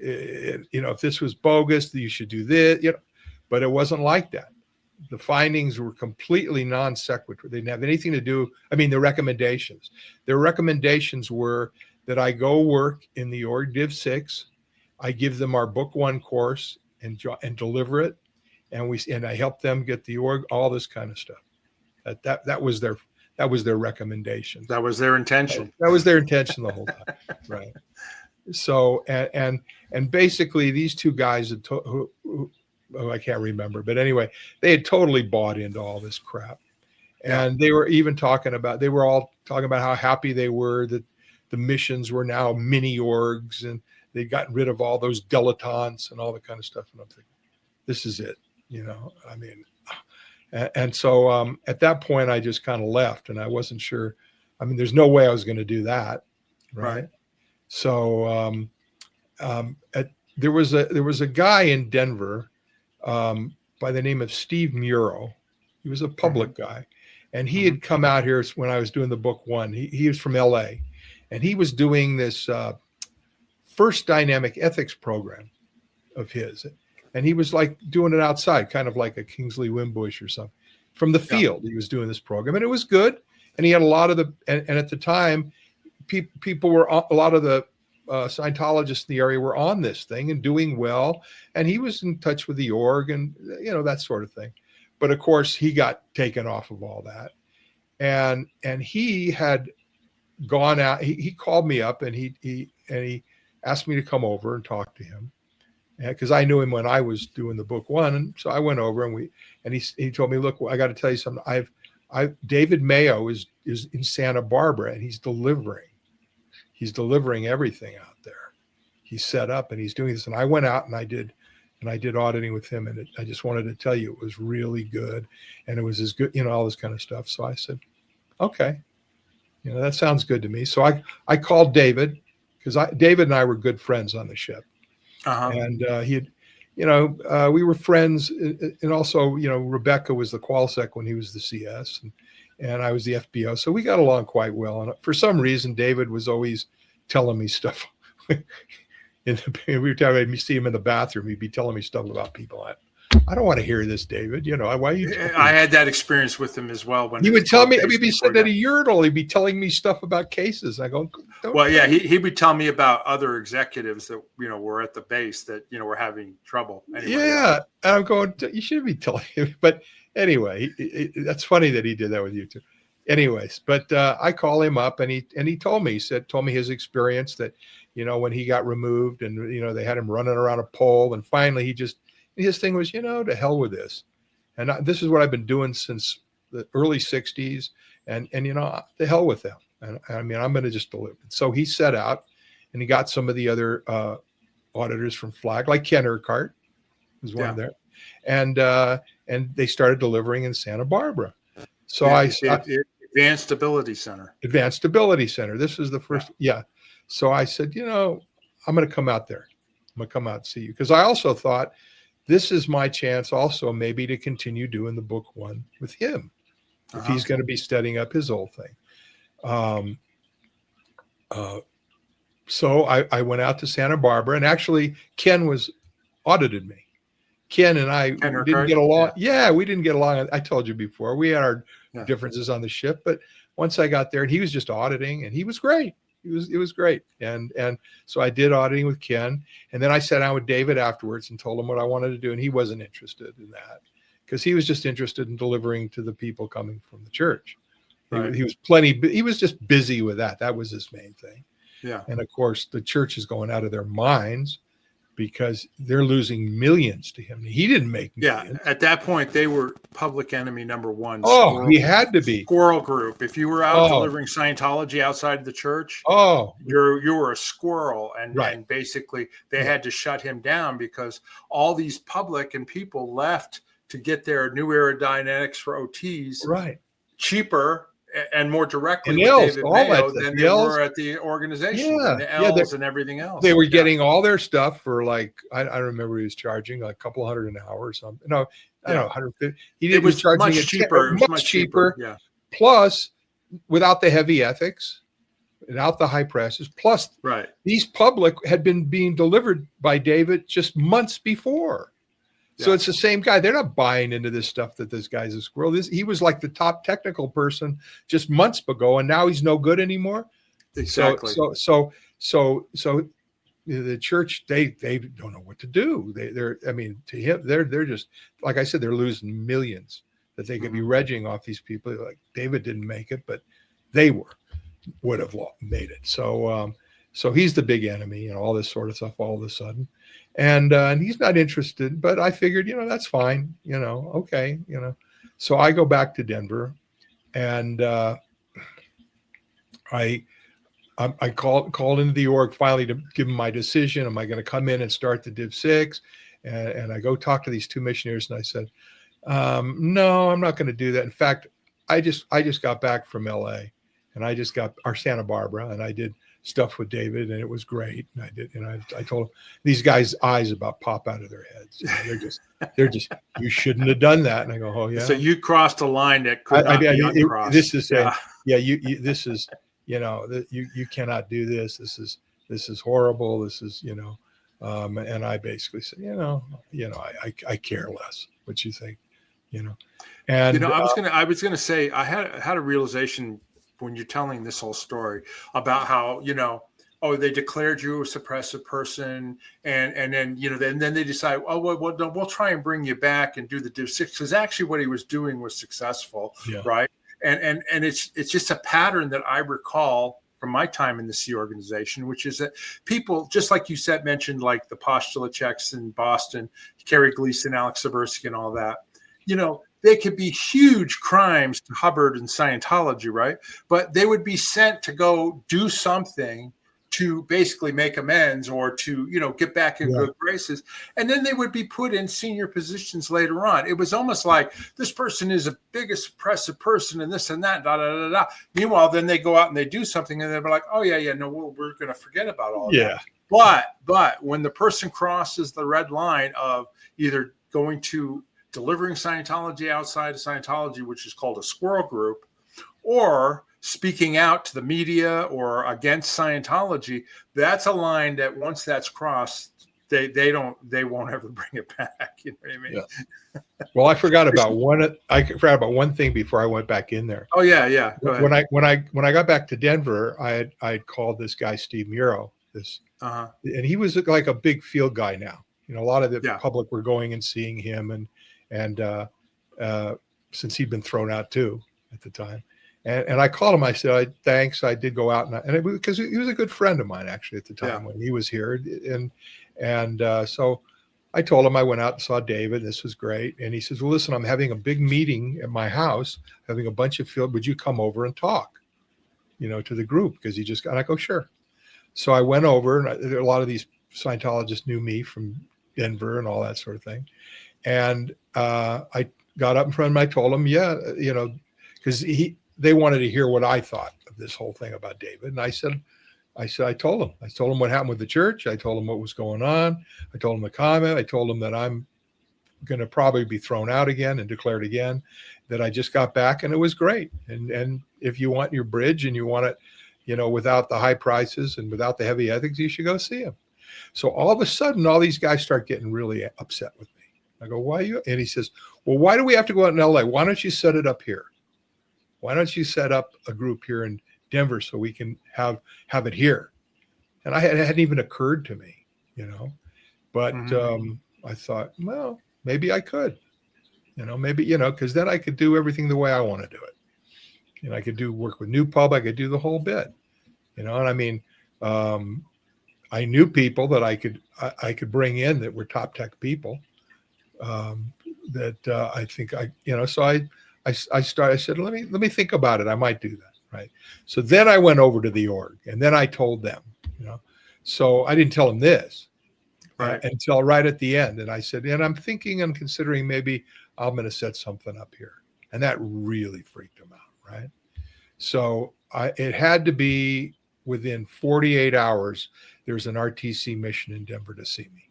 If this was bogus, you should do this, but it wasn't like that. The findings were completely non sequitur. They didn't have anything to do. The recommendations. Their recommendations were that I go work in the org Div 6. I give them our book 1 course and deliver it, and I help them get the org, all this kind of stuff. That was their recommendation. That was their intention. That was their intention the whole time, right? So and basically these two guys who I can't remember, but anyway, they had totally bought into all this crap, and they were all talking about how happy they were that the missions were now mini orgs and they'd gotten rid of all those dilettantes and all that kind of stuff. And I'm thinking, this is it, And so at that point, I just kind of left, and I wasn't sure. There's no way I was going to do that, right? So there was a guy in Denver by the name of Steve Muro. He was a public guy, and he had come out here when I was doing the book 1. He was from LA, and he was doing this first dynamic ethics program of his. And he was like doing it outside, kind of like a Kingsley Wimbush or something. From the field, he was doing this program, and it was good. And he had a lot of and at the time, people were, a lot of the Scientologists in the area were on this thing and doing well. And he was in touch with the org and, that sort of thing. But of course, he got taken off of all that. And he had gone out. He called me up and he asked me to come over and talk to him. because I knew him when I was doing the book one, and so I went over and he told me, look, I got to tell you something. David Mayo is in Santa Barbara, and he's delivering everything out there. He's set up and he's doing this. And I went out and I did auditing with him, and I just wanted to tell you it was really good, and it was as good, all this kind of stuff. So I said, okay, that sounds good to me. So I called David, because David and I were good friends on the ship. And he had, we were friends, and also, Rebecca was the qualsec when he was the CS, and I was the FBO. So we got along quite well. And for some reason, David was always telling me stuff. Every time I'd see him in the bathroom, he'd be telling me stuff about people. I don't want to hear this, David. Why are you? I had that experience with him as well. When he would tell me, he'd be sitting at a urinal, he'd be telling me stuff about cases. I go, well, yeah, he would tell me about other executives that were at the base that were having trouble. Anyway, yeah, and I'm going, you should be telling him. But anyway, that's funny that he did that with you too. Anyways, but I call him up, and he told me his experience that when he got removed, and they had him running around a pole, and finally his thing was, to hell with this. And this is what I've been doing since the early 60s. And the hell with them. And I'm going to just deliver. So he set out, and he got some of the other auditors from Flag, like Ken Urquhart was one there. And they started delivering in Santa Barbara. So Advanced Stability Center. Advanced Stability Center. This is the first. Yeah. So I said, I'm going to come out there. I'm going to come out and see you. Because I also thought, this is my chance also maybe to continue doing the book one with him, if he's going to be setting up his old thing. So I went out to Santa Barbara, and actually Ken audited me. Ken and I didn't get along. Yeah, we didn't get along. I told you before, we had our differences on the ship, but once I got there, and he was just auditing, and he was great. It was great. And so I did auditing with Ken. And then I sat down with David afterwards and told him what I wanted to do. And he wasn't interested in that, because he was just interested in delivering to the people coming from the church. Right. He was just busy with that. That was his main thing. Yeah. And of course, the church is going out of their minds, because they're losing millions to him. He didn't make millions. Yeah, at that point, they were public enemy number one. Oh, he had to be. Squirrel group. If you were out delivering Scientology outside of the church, you were a squirrel. And basically, they had to shut him down, because all these public and people left to get their new aerodynamics for OTs cheaper and more directly with David Mayo than they were at the organization, and the L's and everything else. They were getting all their stuff for I remember he was charging like a couple $100 an hour or something. No, I don't know, 150. It was charging much cheaper. Much cheaper. Yeah. Plus, without the heavy ethics, without the high presses. Plus, these public had been being delivered by David just months before. So it's the same guy. They're not buying into this stuff that this guy's a squirrel. He was like the top technical person just months ago, and now he's no good anymore. Exactly. So the church, they don't know what to do. To him, they're just, like I said, they're losing millions that they could be regging off these people. Like David didn't make it, but they would have made it. So he's the big enemy, all this sort of stuff all of a sudden. And he's not interested, but I figured, that's fine, okay, So I go back to Denver, and I called into the org finally to give him my decision. Am I going to come in and start the Div 6? And I go talk to these two missionaries, and I said, no, I'm not going to do that. In fact, I just got back from LA, and I just got our Santa Barbara, and I did stuff with David, and it was great. And I did, I told him, these guys' eyes about pop out of their heads. They're just, you shouldn't have done that. And I go, oh yeah. So you crossed a line that could not be uncrossed. This is this is, you cannot do this. This is horrible. This is, and I basically said, I care less what you think, and I was gonna say, I had a realization when you're telling this whole story about how, they declared you a suppressive person, and then, then they decide, we'll try and bring you back and do the Div 6, because actually what he was doing was successful, right? And it's just a pattern that I recall from my time in the Sea organization, which is that people, just like you said, mentioned like the postulate checks in Boston, Kerry Gleason, Alex Saversky, and all that, they could be huge crimes to Hubbard and Scientology, right? But they would be sent to go do something to basically make amends or to, get back in good graces. And then they would be put in senior positions later on. It was almost like this person is a big suppressive person and this and that, da, da, da, da. Meanwhile, then they go out and they do something and they're like, oh, yeah, no, we're going to forget about all of that. But when the person crosses the red line of either going to delivering Scientology outside of Scientology, which is called a squirrel group, or speaking out to the media or against Scientology, that's a line that once that's crossed, they won't ever bring it back. You know what I mean? Yeah. Well, I forgot about one thing before I went back in there. Oh yeah. Go ahead. When I got back to Denver, I had called this guy Steve Muro, and he was like a big field guy now. A lot of the public were going and seeing him, and since he'd been thrown out too at the time. And I called him. I said, thanks. I did go out because he was a good friend of mine actually at the time when he was here. And so I told him I went out and saw David. This was great. And he says, well, listen, I'm having a big meeting at my house, having a bunch of field. Would you come over and talk, to the group? Because he just got, and I go, sure. So I went over, and a lot of these Scientologists knew me from Denver and all that sort of thing. And I got up in front of him. I told him, because they wanted to hear what I thought of this whole thing about David. And I told him what happened with the church. I told him what was going on. I told him the comment. I told him that I'm going to probably be thrown out again and declared again, that I just got back and it was great. And if you want your bridge and you want it, without the high prices and without the heavy ethics, you should go see him. So all of a sudden, all these guys start getting really upset with me. I go, why are you? And he says, well, why do we have to go out in LA? Why don't you set it up here? Why don't you set up a group here in Denver so we can have it here? And it hadn't even occurred to me, but I thought, well, maybe I could, because then I could do everything the way I want to do it. I could work with new pub. I could do the whole bit, and I mean, I knew people that I could bring in that were top tech people that I think so I said, let me think about it. I might do that. Right. So then I went over to the org and then I told them, so I didn't tell them this until right at the end. And I said, and I'm considering maybe I'm going to set something up here. And that really freaked them out. Right. So it had to be within 48 hours. There's an RTC mission in Denver to see me.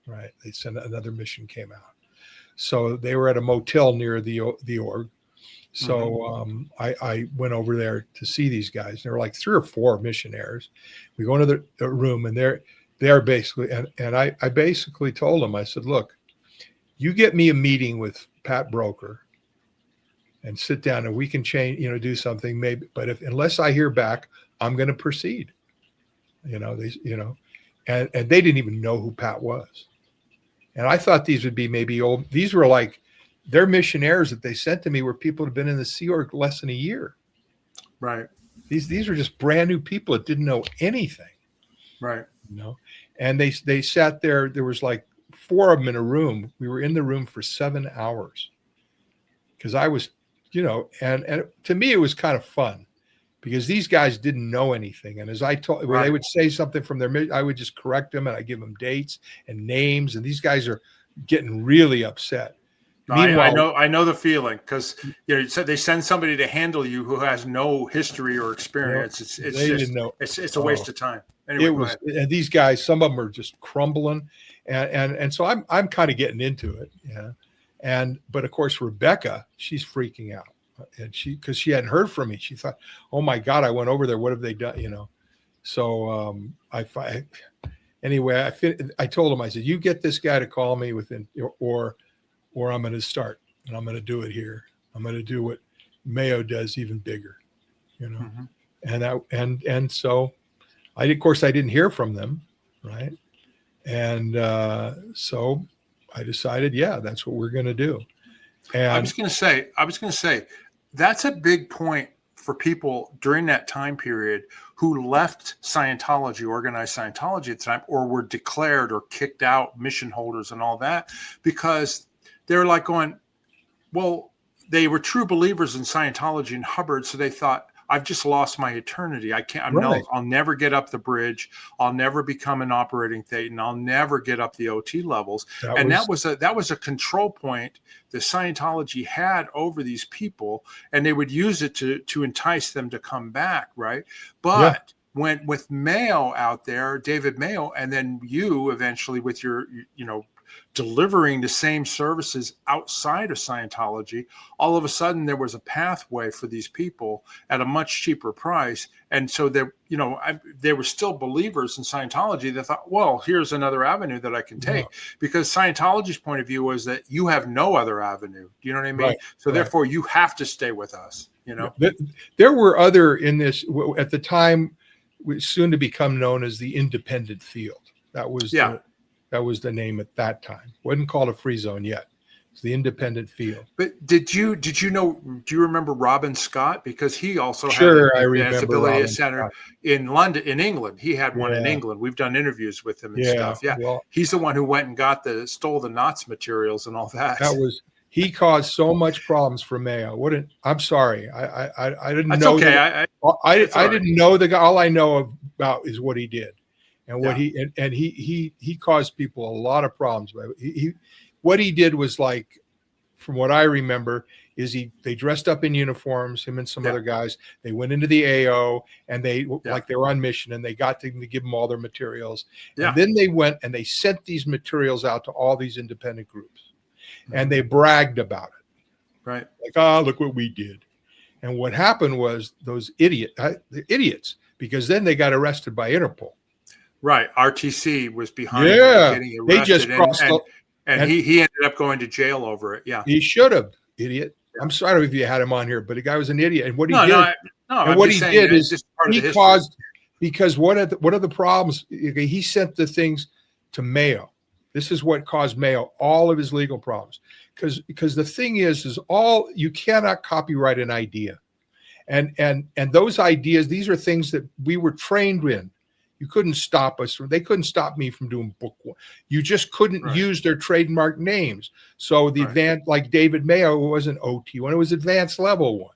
Right. They sent another mission came out. So they were at a motel near the org. So I went over there to see these guys. There were like 3 or 4 missionaries. We go into the room and they're basically, and I basically told them, I said, look, you get me a meeting with Pat Broker and sit down and we can change, do something maybe, but unless I hear back, I'm going to proceed, and they didn't even know who Pat was. And I thought these would be maybe these were like, their missionaries that they sent to me were people who had been in the Sea Org less than a year. Right. These were just brand new people that didn't know anything. Right. And they sat there. There was like 4 of them in a room. We were in the room for 7 hours because I was, and to me, it was kind of fun because these guys didn't know anything. And as I told, when they would say something from their, I would just correct them and I give them dates and names. And these guys are getting really upset. Meanwhile, I know the feeling because so they send somebody to handle you who has no history or experience. It's a waste of time. Anyway, and these guys, some of them are just crumbling, and so I'm kind of getting into it, but of course Rebecca, she's freaking out, and because she hadn't heard from me, she thought, oh my God, I went over there, what have they done, So anyway, I told him, I said, you get this guy to call me within or I'm going to start and I'm going to do it here. I'm going to do what Mayo does even bigger, and so I didn't hear from them. Right. And so I decided, that's what we're going to do. And I was going to say, that's a big point for people during that time period who left Scientology, organized Scientology at the time, or were declared or kicked out, mission holders and all that, because they're like going, well, they were true believers in Scientology and Hubbard. So they thought, I've just lost my eternity. I'll never get up the bridge. I'll never become an operating thetan. I'll never get up the OT levels. That was a control point that Scientology had over these people, and they would use it to entice them to come back. Right. But when with Mayo out there, David Mayo, and then you eventually with your, delivering the same services outside of Scientology, all of a sudden there was a pathway for these people at a much cheaper price. And so they were still believers in Scientology. They thought, well, here's another avenue that I can take, because Scientology's point of view was that you have no other avenue. Do you know what I mean? Right. So therefore you have to stay with us, There were other in this at the time, soon to become known as the independent field. That was that was the name at that time. Wasn't called a free zone yet. It's the independent field. But did you know? Do you remember Robin Scott? Because he also had an advanced ability center in London, in England. He had one in England. We've done interviews with him and stuff. Yeah, well, he's the one who went and stole the Knots materials and all that. He caused so much problems for Mayo. I'm sorry. I didn't That's know. Okay. I didn't know the guy. All I know about is what he did. And what he caused people a lot of problems. What he did was, like, from what I remember, is they dressed up in uniforms, him and some other guys. They went into the AO and they were on mission, and they got to give them all their materials. And then they went and they sent these materials out to all these independent groups, and they bragged about it. Right. Like, look what we did. And what happened was those idiots, because then they got arrested by Interpol. Right. RTC was behind getting arrested. They just crossed and he ended up going to jail over it. Yeah. He should have, idiot. Yeah. I'm sorry if you had him on here, but the guy was an idiot. And what he did is he caused, because one of the problems, he sent the things to Mayo. This is what caused Mayo all of his legal problems. Because the thing is you cannot copyright an idea. And those ideas, these are things that we were trained in. You couldn't stop us. They couldn't stop me from doing book one. You just couldn't use their trademark names. So the advanced, like David Mayo, wasn't OT one; it was advanced level one.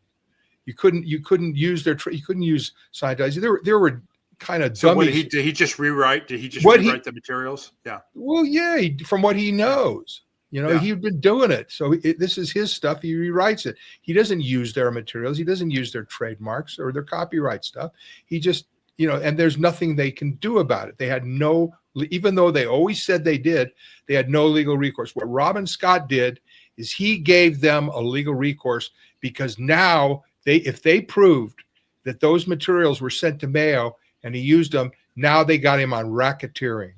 You couldn't use you couldn't use Scientology. There were kind of dummies. Did he just rewrite? Did he just rewrite the materials? Yeah. Well, yeah. From what he knows, he'd been doing it. So this is his stuff. He rewrites it. He doesn't use their materials. He doesn't use their trademarks or their copyright stuff. He just and there's nothing they can do about it. They had even though they always said they did, they had no legal recourse. What Robin Scott did is he gave them a legal recourse, because now if they proved that those materials were sent to Mayo and he used them, now they got him on racketeering.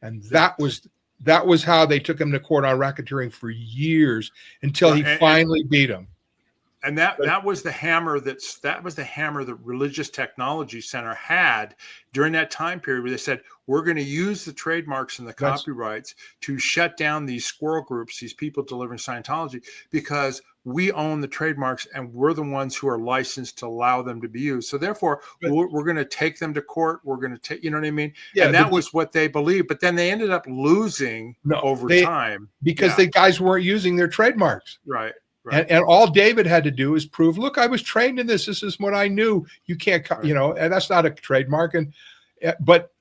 And that was how they took him to court on racketeering for years, until he finally beat him. And that was the hammer that Religious Technology Center had during that time period, where they said, we're going to use the trademarks and the copyrights to shut down these squirrel groups, these people delivering Scientology, because we own the trademarks and we're the ones who are licensed to allow them to be used. So therefore, we're going to take them to court. We're going to take, you know what I mean? Yeah, and that was what they believed. But then they ended up losing over time. Because the guys weren't using their trademarks. Right. Right. And all David had to do is prove, look, I was trained in this. This is what I knew. You can't, and that's not a trademark. And but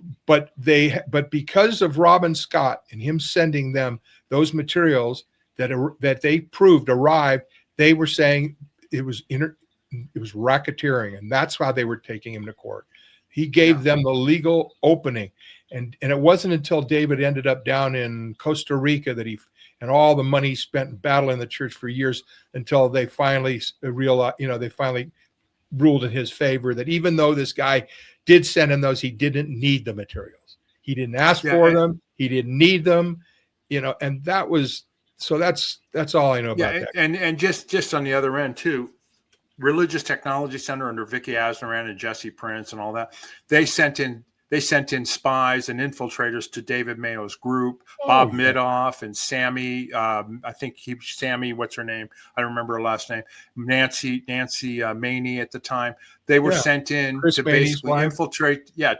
because of Robin Scott and him sending them those materials that they proved arrived, they were saying it was racketeering, and that's how they were taking him to court. He gave them the legal opening, and it wasn't until David ended up down in Costa Rica and all the money spent battling the church for years, until they finally realized, they finally ruled in his favor that even though this guy did send him those, he didn't need the materials. He didn't ask for them. He didn't need them, and that was, so that's all I know about that. And just on the other end too, Religious Technology Center under Vicky Asneran and Jesse Prince and all that, they sent in they sent in spies and infiltrators to David Mayo's group, Oh, Bob yeah. Midoff and Sammy. I think Sammy, what's her name? I don't remember her last name. Nancy Maney at the time. They were sent in Chris to Maney's basically wife.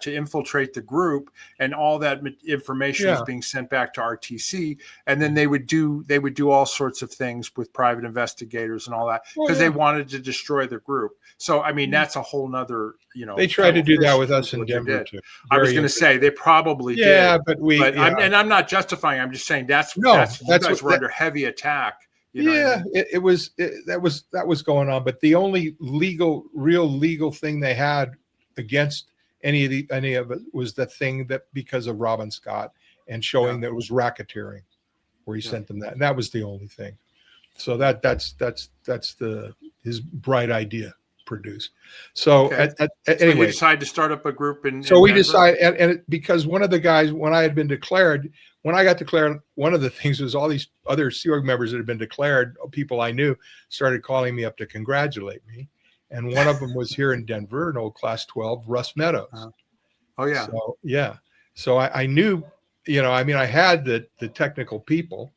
infiltrate the group, and all that information was being sent back to RTC, and then they would do all sorts of things with private investigators and all that because they wanted to destroy the group. So I mean, that's a whole nother, They tried to do that with us in Denver too. I was going to say they probably did. Yeah, but I'm not justifying. I'm just saying you guys were under heavy attack. You know what I mean? That was going on. But the only real legal thing they had against any of it was the thing that because of Robin Scott and showing that it was racketeering, where he sent them that, and that was the only thing. So that's his bright idea produced. So anyway, you decided to start up a group in we Denver? decided, because one of the guys, when I got declared, one of the things was all these other Sea Org members that had been declared, people I knew, started calling me up to congratulate me. And one of them was here in Denver, an old class 12, Russ Meadows. Oh yeah. So I knew, I had the technical people,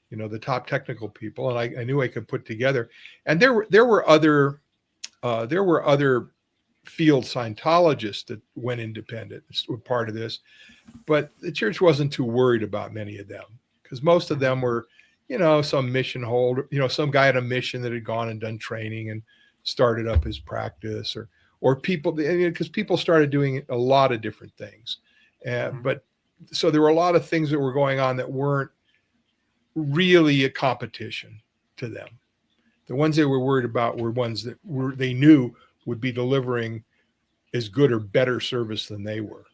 the top technical people, and I knew I could put together. And there were other field Scientologists that went independent, were part of this, but the church wasn't too worried about many of them, because most of them were, some mission holder, some guy at a mission that had gone and done training and started up his practice, or people, because people started doing a lot of different things. But so there were a lot of things that were going on that weren't really a competition to them. The ones they were worried about were ones that they knew would be delivering as good or better service than they were.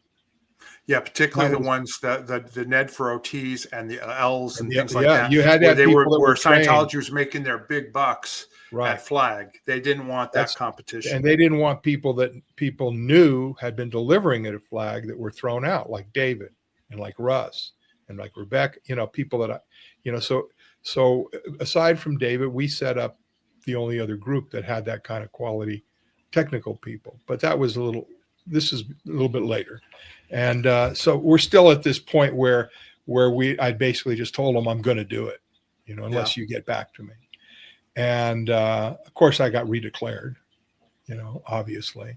Yeah, particularly the ones that the Ned for OTs and the L's and things like that. You had where they were where Scientology was making their big bucks at Flag. They didn't want that competition, and they didn't want people that people knew had been delivering at a Flag that were thrown out, like David and like Russ and like Rebecca. People that So aside from David, we set up the only other group that had that kind of quality technical people. But this is a little bit later. And so we're still at this point where I basically just told them I'm going to do it, unless you get back to me. And of course I got redeclared, obviously.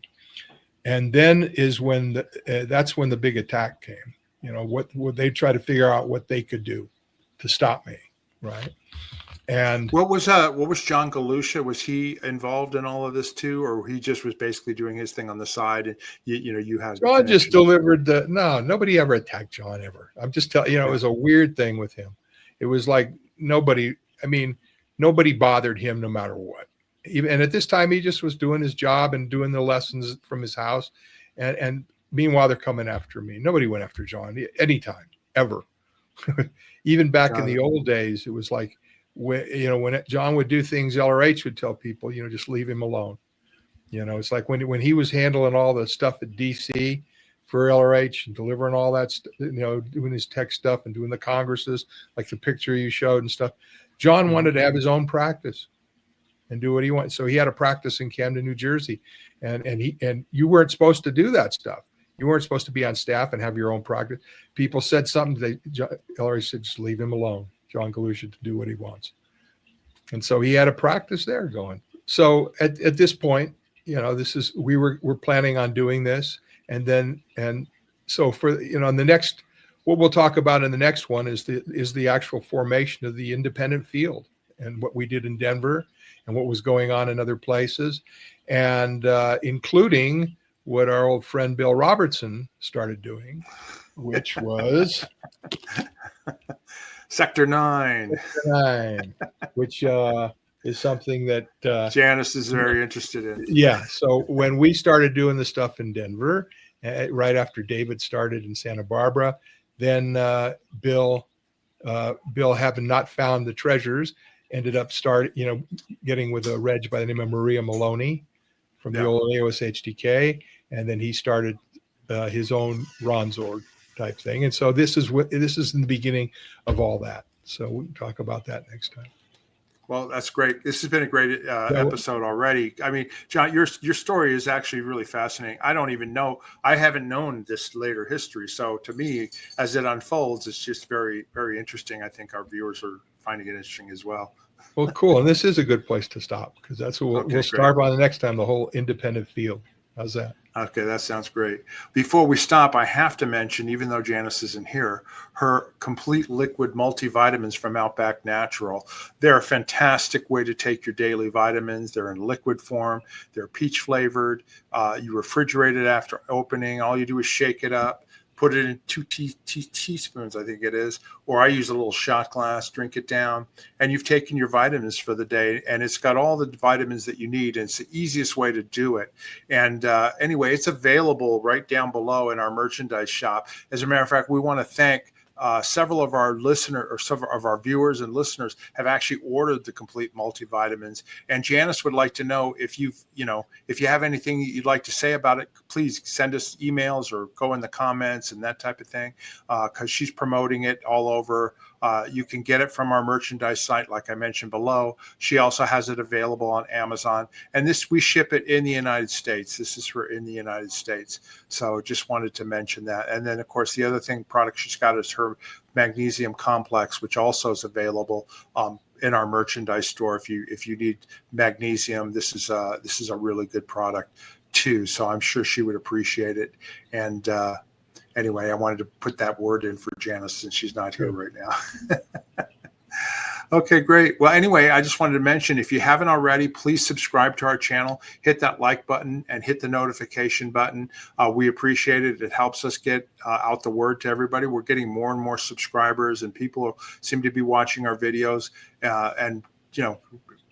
And then is when that's when the big attack came. What they try to figure out what they could do to stop me. Right. And what was John Galusha? Was he involved in all of this too, or he just was basically doing his thing on the side? And you had John just delivered nobody ever attacked John ever. I'm just telling it was a weird thing with him. It was like nobody bothered him no matter what. And at this time he just was doing his job and doing the lessons from his house. And meanwhile they're coming after me. Nobody went after John anytime, ever. Even back in the old days, it was like, when John would do things, LRH would tell people, just leave him alone. It's like when he was handling all the stuff at DC for LRH and delivering all that, doing his tech stuff and doing the congresses, like the picture you showed and stuff. John wanted to have his own practice and do what he wanted. So he had a practice in Camden, New Jersey, and you weren't supposed to do that stuff. You weren't supposed to be on staff and have your own practice. People said something. LRH said, just leave him alone, John Galusha, to do what he wants. And so he had a practice there going. So at this point, we're planning on doing this. And so for, in the next, what we'll talk about in the next one is the actual formation of the independent field and what we did in Denver and what was going on in other places, and including what our old friend Bill Robertson started doing, which was Sector 9, which is something that Janice is very interested in. Yeah. So when we started doing the stuff in Denver, right after David started in Santa Barbara, then Bill, having not found the treasures, ended up getting with a reg by the name of Maria Maloney from the old AOS HDK. And then he started his own Ronzorg type thing. And so this is in the beginning of all that. So we'll talk about that next time. Well, that's great. This has been a great episode already. I mean, John, your story is actually really fascinating. I don't even know. I haven't known this later history. So to me, as it unfolds, it's just very, very interesting. I think our viewers are finding it interesting as well. Well, cool. And this is a good place to stop, because that's what we'll start by the next time, the whole independent field. How's that? Okay, that sounds great. Before we stop, I have to mention, even though Janice isn't here, her complete liquid multivitamins from Outback Natural. They're a fantastic way to take your daily vitamins. They're in liquid form. They're peach flavored. You refrigerate it after opening. All you do is shake it up, put it in 2 teaspoons, I think it is, or I use a little shot glass, drink it down, and you've taken your vitamins for the day, and it's got all the vitamins that you need, and it's the easiest way to do it. And anyway, it's available right down below in our merchandise shop. As a matter of fact, we want to thank several of our listeners, or several of our viewers and listeners have actually ordered the complete multivitamins. And Janice would like to know if you have anything you'd like to say about it, please send us emails or go in the comments and that type of thing, because she's promoting it all over. You can get it from our merchandise site, like I mentioned below. She also has it available on Amazon. And we ship it in the United States. This is for in the United States. So just wanted to mention that. And then, of course, the other product she's got is her magnesium complex, which also is available in our merchandise store. If you need magnesium, this is a really good product too. So I'm sure she would appreciate it. And anyway, I wanted to put that word in for Janice since she's not here right now. Okay, great. Well, anyway, I just wanted to mention, if you haven't already, please subscribe to our channel, hit that like button and hit the notification button. We appreciate it. It helps us get out the word to everybody. We're getting more and more subscribers, and people seem to be watching our videos. And,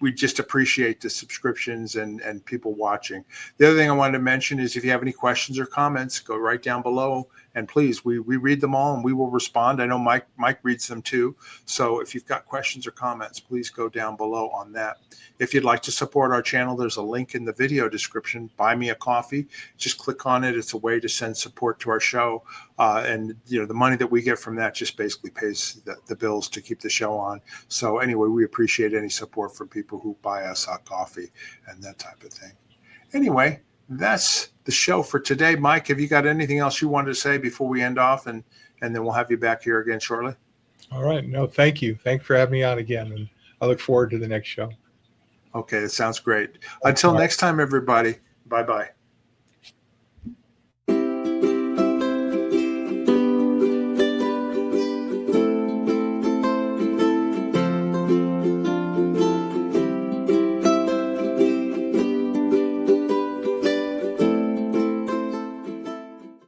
we just appreciate the subscriptions and people watching. The other thing I wanted to mention is, if you have any questions or comments, go right down below. And please, we read them all and we will respond. I know Mike reads them too. So if you've got questions or comments, please go down below on that. If you'd like to support our channel, there's a link in the video description. Buy me a coffee. Just click on it. It's a way to send support to our show. And the money that we get from that just basically pays the bills to keep the show on. So anyway, we appreciate any support from people who buy us coffee and that type of thing. Anyway, that's the show for today. Mike, have you got anything else you wanted to say before we end off? And then we'll have you back here again shortly. All right. No, thank you. Thanks for having me on again. And I look forward to the next show. Okay, that sounds great. Until next time, everybody. Bye-bye.